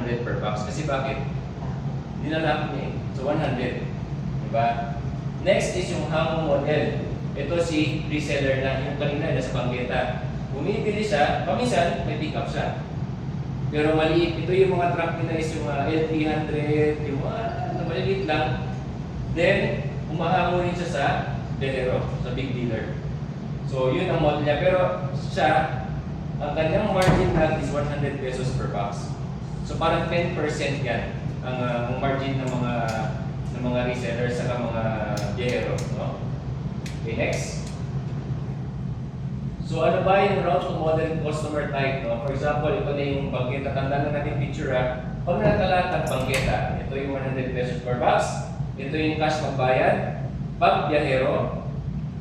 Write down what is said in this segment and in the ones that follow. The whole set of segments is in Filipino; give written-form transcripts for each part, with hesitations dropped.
100 per box. Kasi bakit? Dinalaki niya eh. So 100. Diba? Next is yung hango model. Ito si reseller na. Yung kanina nasa bangketa. Bumibili siya, paminsan may pick up siya. Pero maliit. Ito yung mga truck nila is yung L300, yung mga maliit lang. Then, umahango rin siya sa Biyahero, sa big dealer. So, yun ang model niya. Pero siya, ang kanyang margin lang is 100 pesos per box. So, parang 10% yan ang margin ng mga resellers sa mga biyahero. No? Okay, next. So, ano ba yung route to model customer type? No? For example, ito na yung bangketa. Tanda na natin picture ha. Pag nakalatag bangketa, ito yung 100 pesos per box. Ito yung cash magbayad. Pag biyahero,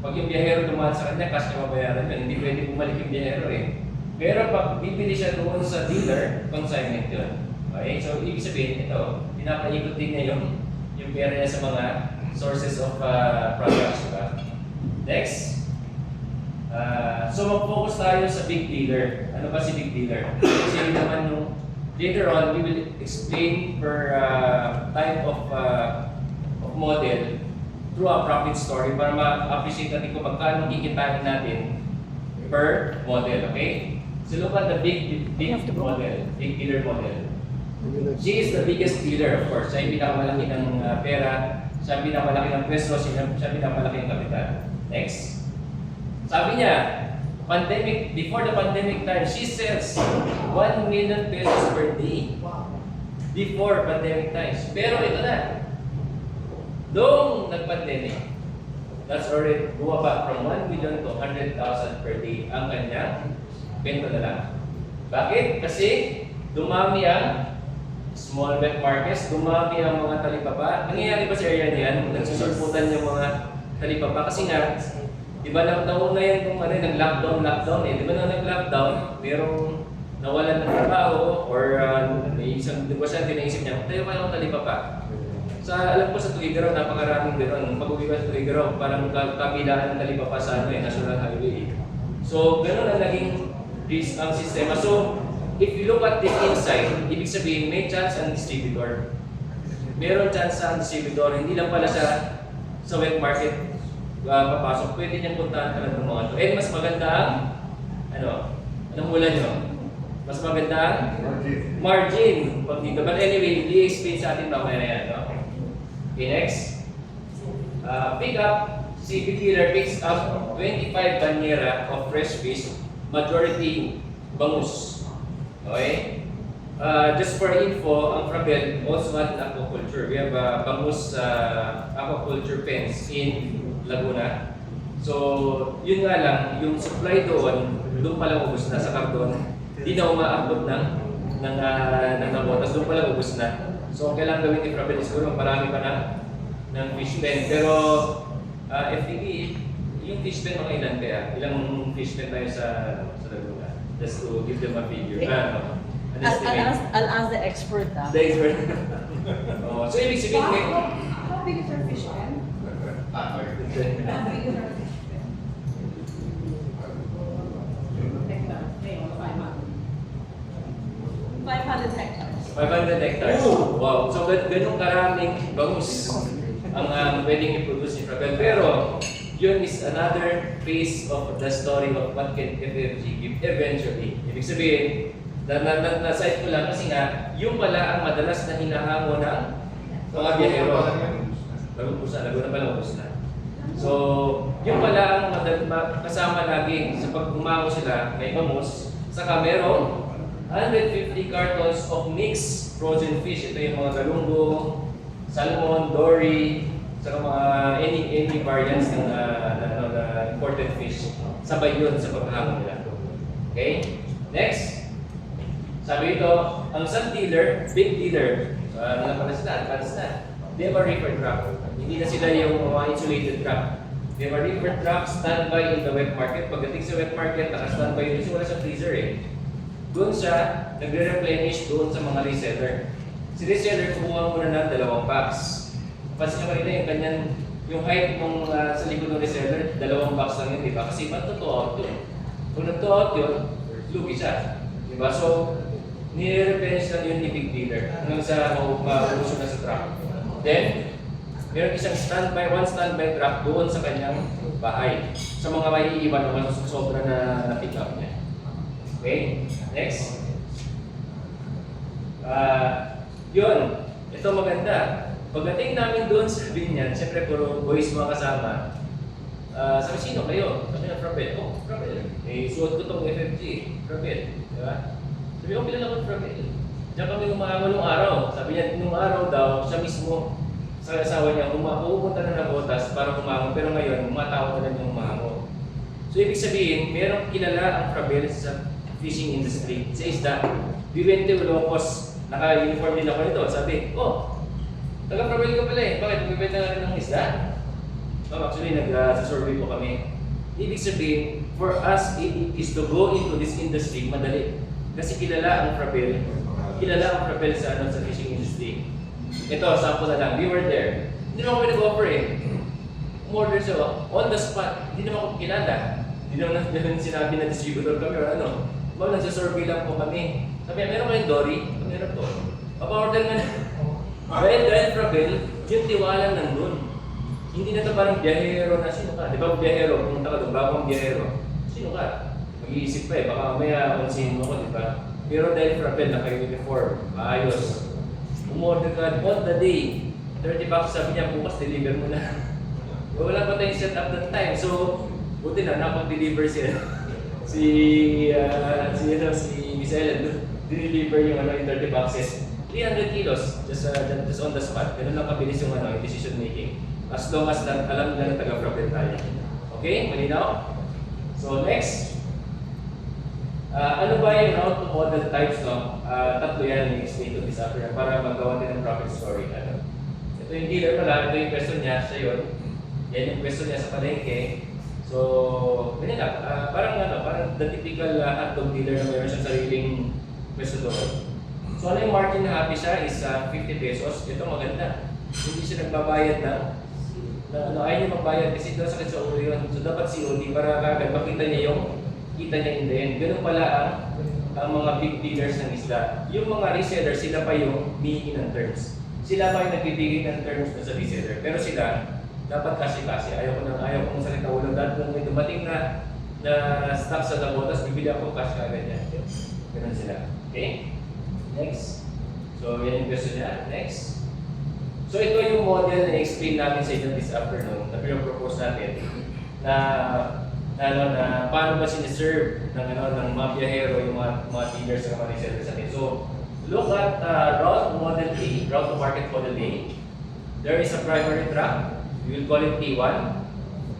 pag yung biyahero dumaan sa kanya, cash na mabayaran yun. Hindi pwede bumalik yung biyahero eh. Pero pag bibili siya doon sa dealer, consignment yun. Okay? So, ibig sabihin, ito, pinapaikot din niya yung pera niya sa mga sources of products. Diba? Next. So, mag-focus tayo sa big dealer. Ano ba si big dealer? Kasi naman yung later on, we will explain per type of model through a profit story para ma-appreciate natin kung magkano kikitain natin per model, okay? So look at the big model, big dealer model. She is the biggest dealer, of course. Siya yung pinakamalaki ng pera, siya yung pinakamalaki ng pwesto, siya yung pinakamalaki ng kapital. Next. Sabi niya, before the pandemic time, she sells 1 million pesos per day. Before pandemic times. Pero ito na, noong nag-pandemic, that's already bumaba from 1 million to 100,000 per day ang kanyang benta na lang. Bakit? Kasi dumami ang small wet markets, dumami ang mga talipapa. Nangyayari ba sa area niyan? Nagsusulputan yung mga talipapa. Kasi nga, di ba nauna yan kung nag-lockdown eh. Di ba na nag-lockdown, merong nawalan ng trabaho or may isang negosyante na isip niya, tayo ka ng talipapa. Alam ko sa Tuigaraw, napakaraming gano'n. Pag-uwi ka sa Tuigaraw, parang kabilaan ng talipapa sa National Highway. So, gano'n ang naging ang sistema. So, if you look at the inside, ibig sabihin, may chance ang distributor. Meron chance ang distributor, hindi lang pala siya sa wet market papasok. Pwede niyang puntahan ka ng mga ito. And mas maganda ang, anong mula nyo? Mas maganda ang margin. Pag dito. But anyway, i-explain sa atin mamaya na yan. No? Okay, next. Pick up, si big dealer picks up 25 banyera of fresh fish, majority bangus. Okay? Just for info, ang Frabel also had aquaculture. We have bangus aquaculture pens in Laguna. So, yun nga lang, yung supply doon pala ubos na sa karton. Hindi na umaabot ng nabotas, doon pala ubos na. So, ang kailangan gawin ni Frabel is siguro marami pa ng fish pen. Pero, FTP, yung fish pen mga ilan kaya? Ilang fish pen tayo sa Laguna? Just to give them a figure. I'll ask the expert. The expert. So, ibig sabihin, How big is your fish pen? How big is your fish pen? 500 hectares. 500 hectares. Oh. Wow. So, ganun karaming bangus ang pwedeng i-produce ni Frabel. Pero, yun is another phase of the story of what can FFG give eventually. Ibig sabihin, na-side ko lang kasi nga, yung pala ang madalas na hinahango ng mga biyahero. Laguna pala ubos na. So, yung pala ang kasama lagi sa pag umango sila, may bangus, saka merong 150 cartons of mixed frozen fish. Ito yung mga galunggong, salmon, dory, saka mga any variants ng imported fish. Sabay yun sa paghahango nila. Okay? Next. Sabi ito, ang some dealer, big dealer, nalaman na sila, advanced na. They have a reefer truck. Hindi na sila yung mga insulated truck. They have a reefer truck, standby in the wet market. Pagdating sa wet market, naka-standby yun. Kasi wala sa freezer eh. Doon siya, nagre-replenish doon sa mga reseller. Si reseller, kumuha muna ng 2 box. Pansin nyo kanina yung kanyan, yung height ng sa likod ng reseller, 2 box lang yun, di ba? Kasi mag-to-out yun. Kung nag-to-out yun, lugi siya. Di ba? So, nire-reference lang yun ni big dealer hanggang sa maubusog na sa truck. Then, meron isang one standby truck doon sa kanyang bahay. Sa mga maiiwan naman sa sobra na pick up niya. Okay? Next. Yun. Ito maganda. Pagdating namin doon sa Binyan, siyempre puro boys mga kasama. Sabi, sino kayo? Sabi na, Frabel. Oh, Frabel. Eh, suot ko itong FFG. Frabel. Diba? Sabi ko, pila na ako Frabel. Diyan kami umahango nung araw. Sabi niya, nung araw daw, siya mismo sa asawa niya, pupunta na ng botas para umango. Pero ngayon, umatao na lang yung umango. So, ibig sabihin, merong kilala ang Frabel sa fishing industry. Sa isda, Vivente Ulocos, naka-uniform din ako nito. Sabi, oh, taga-Frabel ka pala eh. Bakit? Bibenta natin ng isda? Actually, nag-survey po kami. Ibig sabihin, for us, it is to go into this industry, madali. Kasi kilala ang Frabel. Kilala ang Frabel sa fishing industry. Ito, sample na lang. We were there. Hindi naman kami nag-offer eh. Umorder siya, on the spot. Hindi naman ako kilala. Hindi naman sinabi na distributor kami or ano. Ma'am, nagsasurvey lang po kami. Sabi, meron kayong Dory? Meron po. Papa-order nga na. Dahil Frabel, yung tiwala nandun. Hindi na ito parang biyahero na sino ka. Di ba biyahero, pumunta ka doon, bagong biyahero. Sino ka? Mag-iisip pa eh, baka mamaya konsin mo ko, di ba? Pero dahil Frabel, naka-uniform, maayos. Umorder ka on the day. 30 bucks sabi niya, bukas deliver mo na. Wala pa tayong set up that time. So, buti na, napag-deliver siya. si Miss Ellen, dineliver yung, yung 30 boxes. 300 kilos, just on the spot. Ganun lang kabilis yung decision making. As long as alam nila na taga-Frabel tayo. Okay? Malinaw? So, next. Ano ba yung route to model types, no? Tatlo yan yung explain to this after para magawa din ng profit story. Ano? Ito yung dealer pala, ito yung question niya, siya yun. Yan yung question niya sa palengke. So, ganyan lang. Parang the typical hotdog dealer na mayroon siyang sariling pwesto doon. So, ano yung margin na happy siya is 50 pesos. Ito maganda. Hindi siya nagbabayad ayaw niya magbayad kasi doon sakit sa ulo yun. So, dapat COD para kagad makita niya yung kita niya in the end. Ganun pala ang mga big dealers ng isda. Yung mga resellers, sila pa yung humihingi ng terms. Sila pa yung nagbibigay ng terms sa reseller. Pero sila, dapat kasi. Ayaw ko ng sakit na ulo. Dahil kung may dumating na stock sa dabotas, bibili ako cash kagad niya. Ganun sila. Okay? Next. So, yan yung question niya. Next. So, ito yung model na explain namin sa inyo this afternoon na pinapropose natin na paano ba siniserve ng mga biyahero yung mga dealers sa mga resellers natin. So, look at route model A, route to market model A. There is a primary truck. We will call it T1.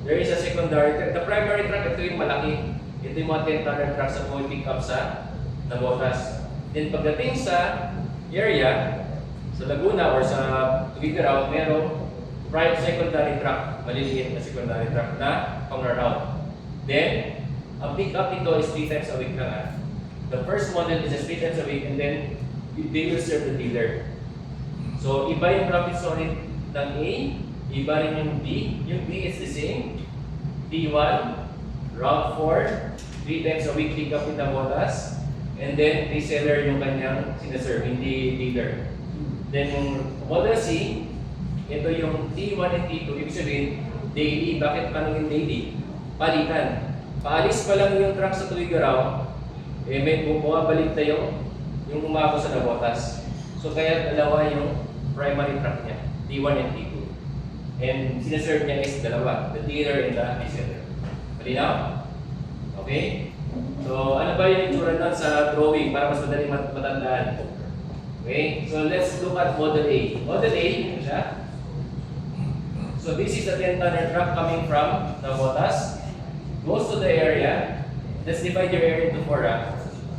There is a secondary truck. The primary truck, ito yung malaki. Ito yung mga 10-tonner truck sa full pick up sa Nabotas. Then pagdating sa area, sa Laguna or sa Tugigaraw, merong private secondary truck, maliliit na secondary truck na pang-route. Then, ang pick up ito is 3 times a week lang. The first model is 3 times a week and then they will serve the dealer. So, iba yung profit story ng A, iba rin yung B. Yung B is the same. T1, route 4, 3 times a week pick up in Nabotas, and then reseller yung kanyang sinaserve, hindi dealer. Then yung model C, ito yung T1 and T2, ibig sabihin, daily. Bakit panungin daily? Palitan. Paalis pa lang yung truck sa Tugigaraw, may bumabalik na yung umako sa Nabotas. So kaya dalawa yung primary truck niya, T1 and T2. And sinaserve niya is dalawa, the dealer and the reseller. Malinaw? Okay? So ano ba yung itsura nun sa drawing para mas madaling matandaan? Okay, so let's look at Model A. Model A, ito siya. So this is a 10-tonner truck coming from Nabotas. Goes to the area. Let's divide your area into 4.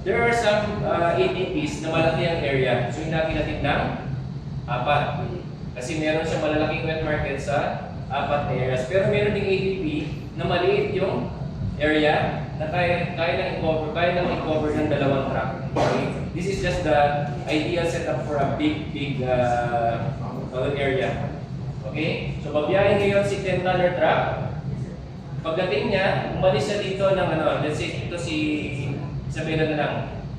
There are some ATPs na malaki ang area. So hinati natin ng 4. Kasi meron siyang malalaking wet market sa 4 na areas. Pero meron ding ATP na maliit yung area na kaya nang i-cover ng 2 truck. Okay? This is just the ideal setup for a big area. Okay? So babiyahin ngayon si 10-tonner truck. Pagdating niya, umalis siya dito ng let's say ito si Isabela na lang.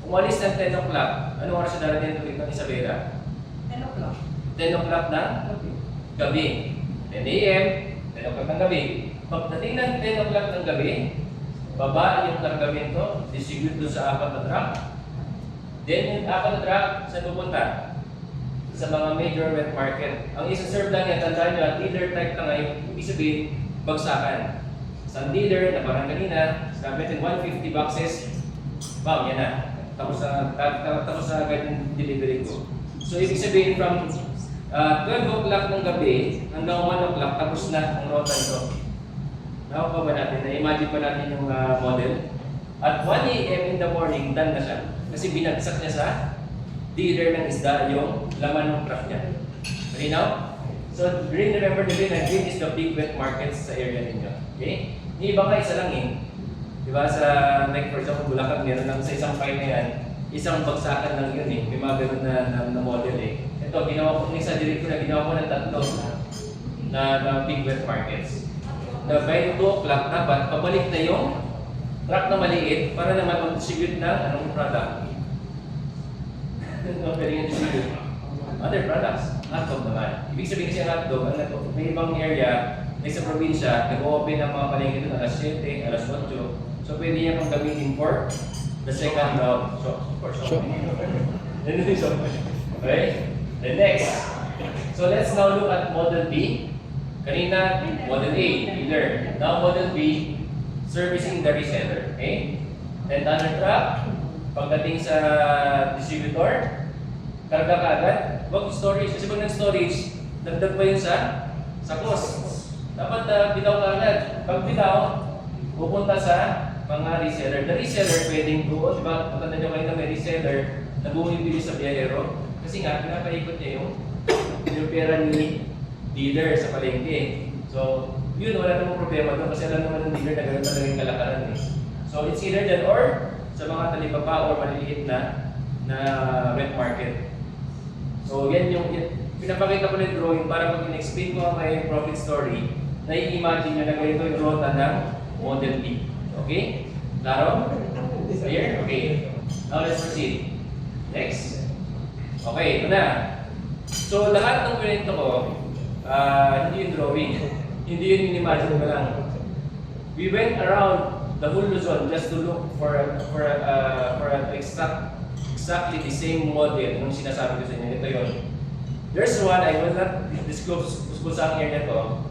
Umalis ng 10 o'clock, ano oras siya darating ng Isabela? 10 o'clock. 10 o'clock na gabi. 10 a.m., 10 o'clock ng gabi. Pagdating ng 10 o'clock ng gabi, baba yung kargamento, distribute doon sa 4 na truck. Then yung 4 na truck, saan pupunta? Sa mga major wet market. Ang isa-serve lang yan, tandaan nyo, dealer type lang ngayon, ibig sabihin, bagsakan. Sa dealer na parang kanina, sabi natin 150 boxes, bam, yan na. Tapos na agad yung delivery ko. So ibig sabihin from 12 o'clock ng gabi hanggang 1 o'clock, tapos na ang rota ito. Nakuha ba natin? Na-imagine pa natin yung model? At 1 a.m. in the morning, done na siya. Kasi binagsak niya sa dealer ng isda yung laman ng truck niya. Malinaw? So, remember the green, and green is the big wet markets sa area ninyo. Okay? Yung iba nga isa lang eh. Diba sa, like for example, Bulacan, meron lang sa isang file na yan, isang bagsakan lang yun eh. May mga ganun na model eh. Ito, ginawa ko, exaggerate ko na, ginawa ko ng 3 na big wet markets. Na by 2 o'clock, dapat pabalik na yung truck na maliit para naman mag-distribute ng anong product. Pwede yung distribute. Other products, hotdog naman. Ibig sabihin kasi ang hotdog, may ibang area, may sa probinsya, nag-open ang mga palengke doon alas 7, alas 8. So pwede niya pang gamitin for the second round. So, for shopping. Okay? The next. So let's now look at Model B. Kanina, Model A, dealer. Now Model B, servicing the reseller. Okay? 10-tonner truck, pagdating sa distributor, karga ka agad, wag storage. Kasi pag nag-storage, dagdag pa yun sa cost. Dapat bitaw ka agad. Pag bitaw, pupunta sa mga reseller. The reseller pwedeng doon, diba? Matanda nyo kayo na may reseller na bumibili sa biyahero. Kasi nga, pinapaikot niya yung pera ni dealer sa palengke. So, yun, wala namang problema doon kasi alam naman ng dealer na gano'n talaga yung kalakaran eh. So, it's either that or sa mga talipapa or maliliit na wet market. So, yan pinapakita ko na yung drawing para pag in-explain ko ang may profit story, nai-imagine nyo na ganito yung rota ng Model B. Okay? Klaro? Clear? Okay. Now, let's proceed. Next. Okay, ito na. So, lahat ng pinito ko, hindi yung drawing. Hindi yun in-imagine ko lang. We went around the whole Luzon just to look for an exactly the same model nung sinasabi ko sa inyo. Ito yun. There's one, I will not disclose kung saan area to.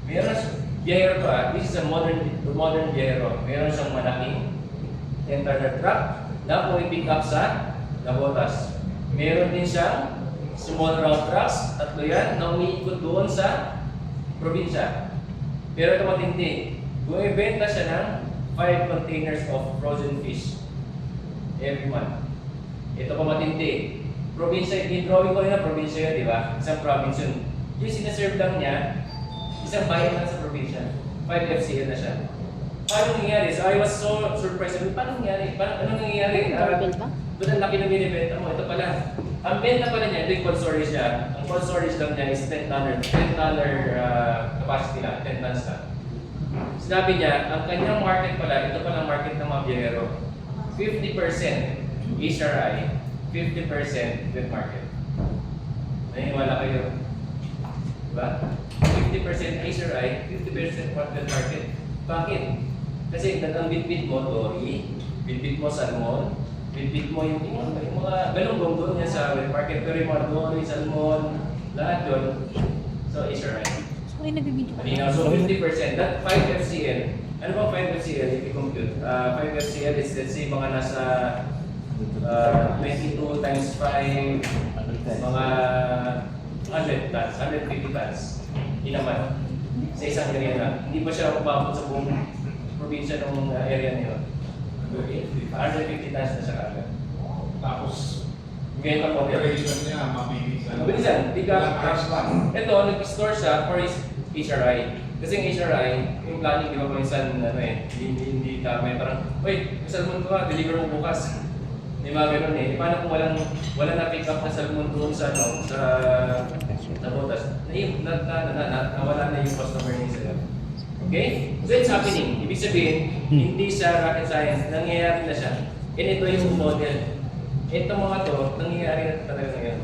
Meron biyahero to This is a modern biyahero. Meron siyang malaking 10-tonner truck na pumipick up sa Nabotas. Meron din siyang small round trucks, 3 yan, na umiikot doon sa probinsya. Pero ito matindi. Bumibenta siya ng 5 containers of frozen fish every month. Ito pa matindi. Probinsya, i-drawing ko na probinsya yun, di ba? Isang province yun. Yung sinaserve lang niya, isang bayan lang sa probinsya. 5 FCL na siya. Paano nangyari? So I was so surprised. Paano nangyari? Ano nangyari? Doon ang laki na binibenta mo. Ito pala. Ang benta pala niya, ito yung cold storage niya. Ang cold storage lang niya is 10 tonner capacity lang, 10 tons lang. Sinabi niya, ang kanyang market pala, ito pala ang market ng mga biyahero. 50% HRI, 50% wet market. Naniniwala kayo? Diba? 50% HRI, 50% wet market. Bakit? Kasi ang bitbit mo, dory, bitbit mo salmon, bitbit mo yung mga galunggong doon yan sa wet market. Pero yung mga dory, salmon, lahat yun. So, HRI. So 50%, that 5 FCL, ano ba 5 FCL if you compute? 5 FCL is let's say mga nasa 22 times 5, mga 100 tons, 150 tons, inaman, sa isang area na. Hindi pa siya umabot sa buong probinsya ng area na yun. 150 tons na siya kagad. Tapos, Ngayon ang operation niya, mabilisan. Mabilisan, Ilang hours lang. Ito, nag-store siya for his HRI. Kasi yung HRI, yung planning, di ba minsan, hindi tama. Parang, uy, yung salmon ko deliver mo bukas. Di ba ganun eh. Paano kung wala na pick up na salmon doon sa botas? Nawala na yung customer niya sila. Okay? So it's happening. Ibig sabihin, hindi sa rocket science, nangyayari na siya. And ito yung model. Ito mga to, nangyayari na talaga ngayon.